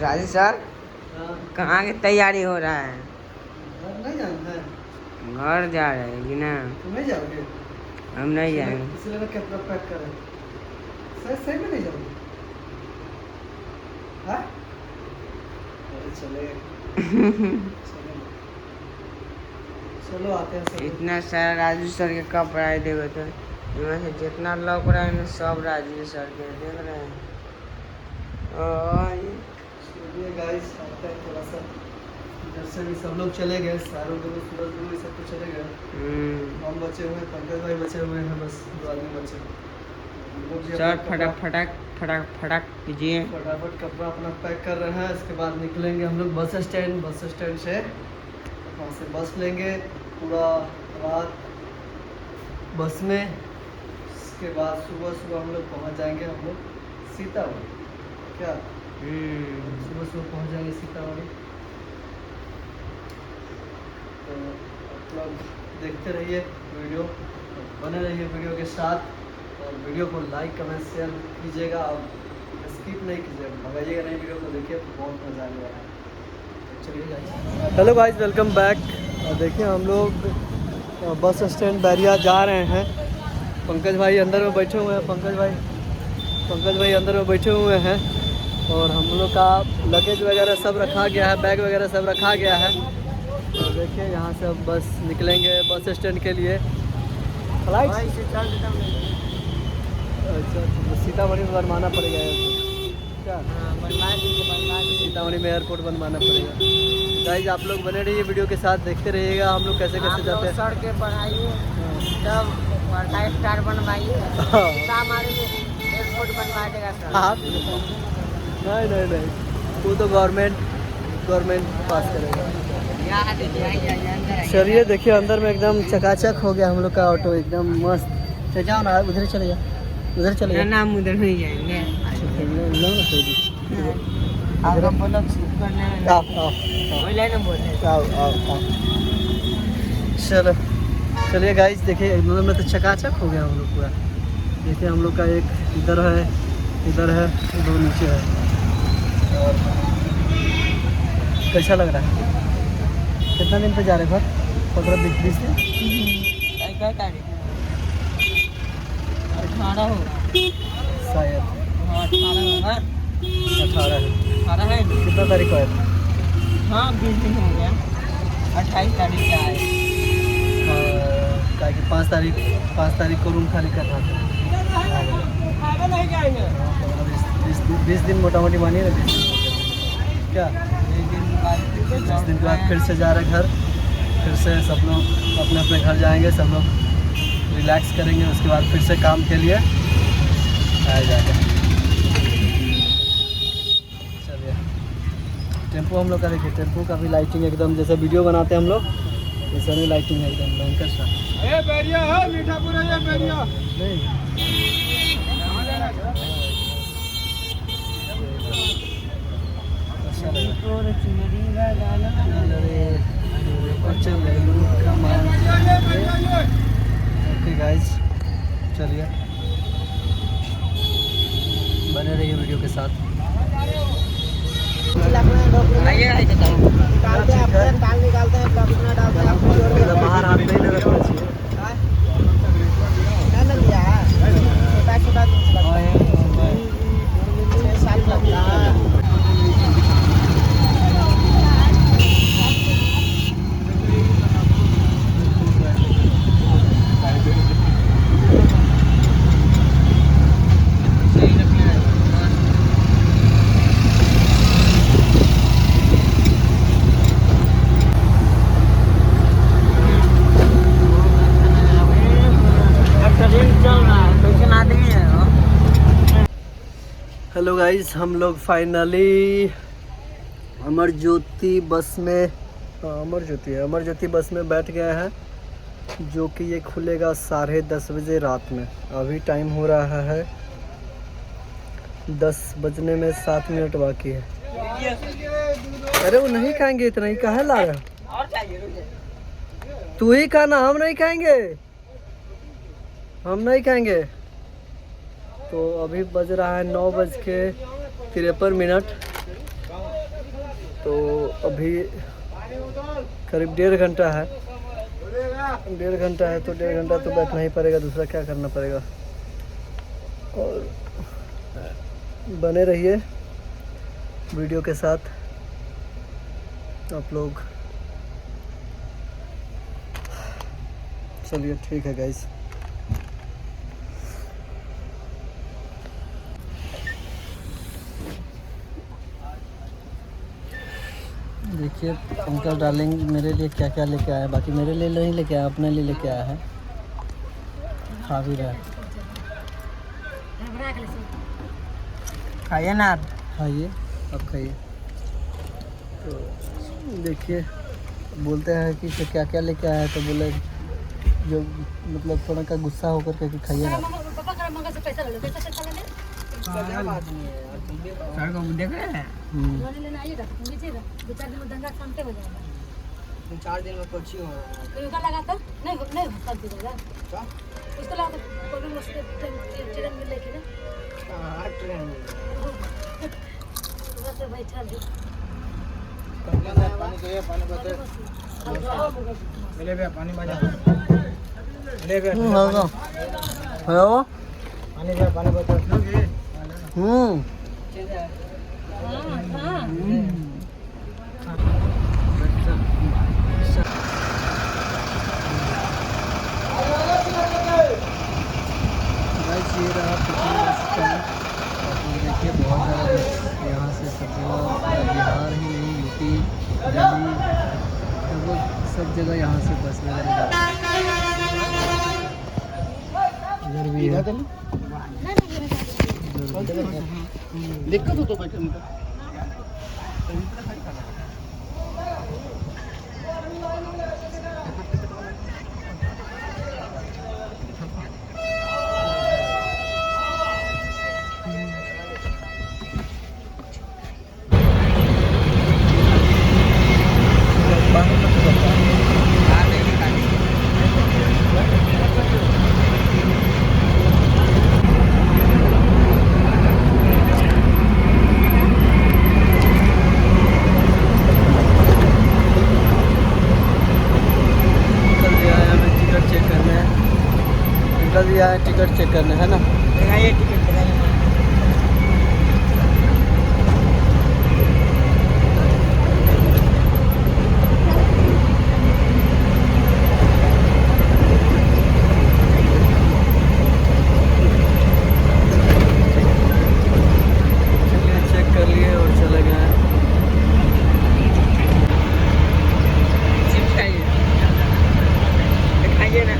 Raju sir कहाँ की तैयारी हो रहा है? नहीं जानते हैं। घर जा रहे हैं कि ना? तुम नहीं जाओगे? हम नहीं जाएंगे। इसलिए मैं कपड़ा पैक करें। सही में नहीं जाओगे? हाँ? अरे चलेगा। चलो आते हैं सब। इतना सारा राजू सर के कपड़ा है, देखो तो इनमें से जितना लग रहा है ना सब राजू सर के, देख रहे हैं। गाइस आते हैं थोड़ा सा इधर से भी सब लोग चले गए, सारों को सूरज भी सब कुछ चले गए। हम बचे हुए हैं, पंकज भाई बचे हुए हैं, बस 2 आदमी बचे। सर फटाक कीजिए। फटाफट कपड़ा अपना पैक कर रहे हैं। इसके बाद निकलेंगे हम लोग बस स्टैंड से वहाँ से बस लेंगे पूरा रात बस में। इसके बाद सुबह हम लोग पहुँच जाएंगे हम लोग सीतामढ़ी। क्या सुबह पहुँच जाएंगे सीतामढ़ी। तो आप लोग देखते रहिए वीडियो, बने रहिए वीडियो के साथ, और वीडियो को लाइक कमेंट शेयर कीजिएगा और स्किप नहीं कीजिएगा, भगाइएगा नहीं, वीडियो को देखिए, बहुत मज़ा आने वाला है। चलिए guys. Hello guys, welcome back. देखिए हम लोग बस स्टैंड बैरिया जा रहे हैं। पंकज भाई अंदर में बैठे हुए हैं, पंकज भाई अंदर में बैठे हुए हैं, और हम लोग का लगेज वगैरह सब रखा गया है, बैग वगैरह सब रखा गया है। और देखिए यहाँ से अब बस निकलेंगे बस स्टैंड के लिए। फ्लाइट अच्छा, सीतामढ़ी में बनवाना पड़ेगा क्या? सीतामढ़ी में एयरपोर्ट बनवाना पड़ेगा। गाइस आप लोग बने रहिए वीडियो के साथ, देखते रहिएगा हम लोग कैसे कैसे जाते हैं। सड़कें बढ़ाइए, तब बड़ा स्टार बनवाइए, हमारे एयरपोर्ट बनवा देगा सर। आप नहीं, वो तो गवर्नमेंट पास करेगा। चलिए देखिए अंदर में एकदम चकाचक हो गया हम लोग का ऑटो, एकदम मस्त। चल जाओ ना, उधर चले जाओ, ना हम उधर नहीं जाएंगे। चलो चलिए गाइस, देखिए मतलब में तो चकाचक हो गया हम लोग पूरा। देखिए हम लोग का एक इधर है, 2 नीचे है। और कैसा लग रहा है? कितना दिन पे जा रहे घर? 15-20 दिन। 18 होगा शायद। 18 होगा। 18 है। कितना तारीख को आया? हाँ 20 दिन हो गया, 28 तारीख से आए। क्या कि 5 तारीख को रूम खाली करना था। 20 दिन मोटा मोटी मानिए ना, 20 दिन क्या? 20 दिन के बाद फिर से जा रहे घर, फिर से सब लोग अपने अपने घर जाएंगे, सब लोग रिलैक्स करेंगे, उसके बाद फिर से काम के लिए आया जाएगा। चलिए टेम्पो हम लोग का देखिए, टेम्पो का भी लाइटिंग एकदम जैसे वीडियो बनाते हैं हम लोग, वैसा भी लाइटिंग है एकदम भयंकर सा। नहीं ओके गाइस, चलिए बने रहिए वीडियो के साथ। बाहर हाथ नहीं लगा चाहिए। हेलो गाइस, हम लोग फाइनली अमर ज्योति बस में अमर ज्योति बस में बैठ गए हैं, जो कि ये खुलेगा 10:30 बजे रात में। अभी टाइम हो रहा है 10 बजने में 7 मिनट बाकी है। अरे वो नहीं खाएंगे, इतना ही काहे ला रहे हो? तू ही खाना, हम नहीं खाएंगे। तो अभी बज रहा है 9:53 तो अभी करीब 1.5 घंटा है। 1.5 घंटा है तो 1.5 घंटा तो बैठना ही पड़ेगा, दूसरा क्या करना पड़ेगा। और बने रहिए वीडियो के साथ आप लोग। चलिए ठीक है गाइस। देखिए अंकल डार्लिंग मेरे लिए क्या क्या लेके आया, बाकी मेरे लिए नहीं लेके आया, अपने लिए लेके आया है। खा भी रहा है। खाइए ना, खाइए, अब खाइए। तो देखिए बोलते हैं कि क्या क्या लेके आया है, तो बोले जो मतलब थोड़ा का गुस्सा होकर के खाइए ना। सर को देख रहे हैं। 2-4 दिन में कोची हो ये रहा देखिए बहुत ज़्यादा यहाँ से सब जगह, बिहार ही नहीं यूपी दिल्ली लगभग सब जगह यहाँ से बस वगैरह जाती है। इधर भी है, दिक्कत हो तो बैठे दिया है टिकट चेक करने, है ना। लगाइए टिकट लगाइए। चलिए चेक कर लिए और चले गए। चिप्स खाइए, खाइए ना।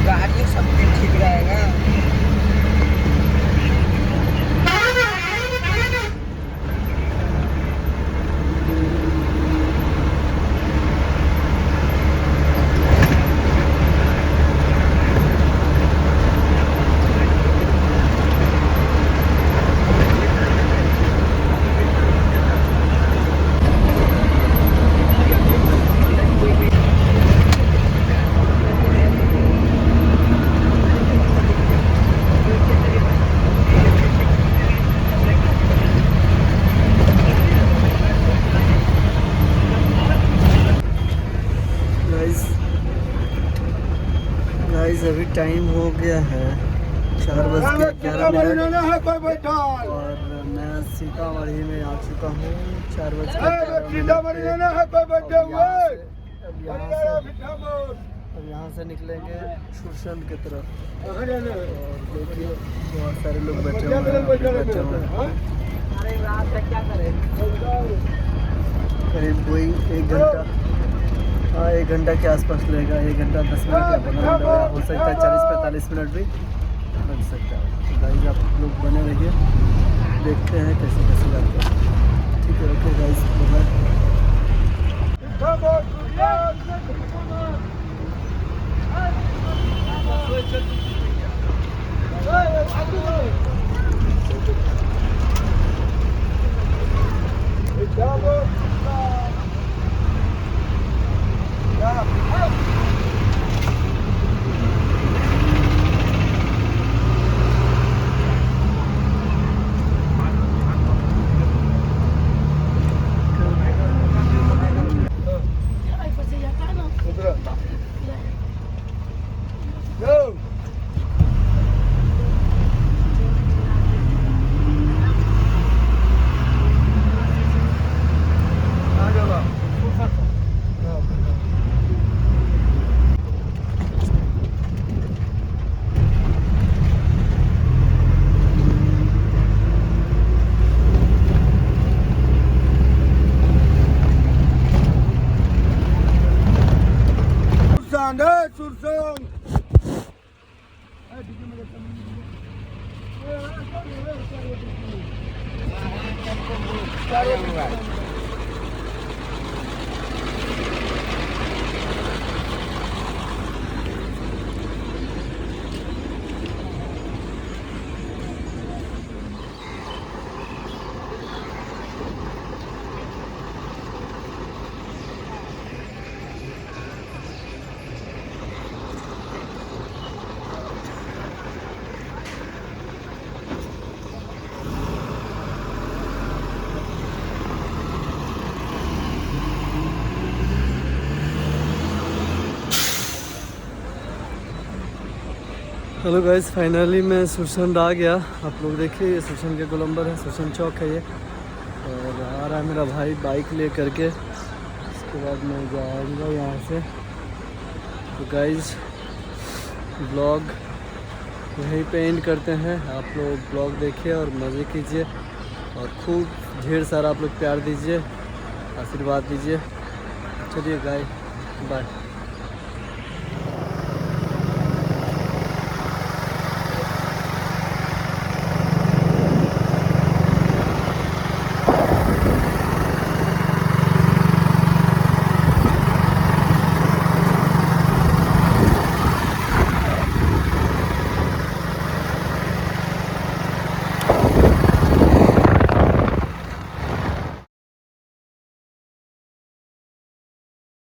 गाड़ी सब ठीक रहेगा। गाइस अभी टाइम हो गया है 4:11 और मैं सीतामढ़ी में आ चुका हूँ। 4:11 अब यहाँ से निकलेंगे सुरसंड की तरफ। और देखिए बहुत सारे लोग बैठे हुए हैं। करीब वही 1 घंटा, हाँ 1 घंटा के आसपास लगेगा। 1 घंटा 10 मिनट या 15 मिनट हो सकता है, 40-45 मिनट भी लग सकता है। तो गाइस आप लोग बने रहिए, देखते हैं कैसे कैसे जाते हैं। ठीक है, okay guys, bye. Hello guys, finally मैं सुरसंड आ गया। आप लोग देखिए ये सुरसंड के गोलंबर है, सुरसंड चौक है ये। और आ रहा है मेरा भाई बाइक ले करके, इसके बाद मैं जाऊँगा यहाँ से। तो गाइस ब्लॉग यहीं पे एंड करते हैं। आप लोग ब्लॉग देखिए और मज़े कीजिए और खूब ढेर सारा आप लोग प्यार दीजिए, आशीर्वाद दीजिए। चलिए गाइस, बाय।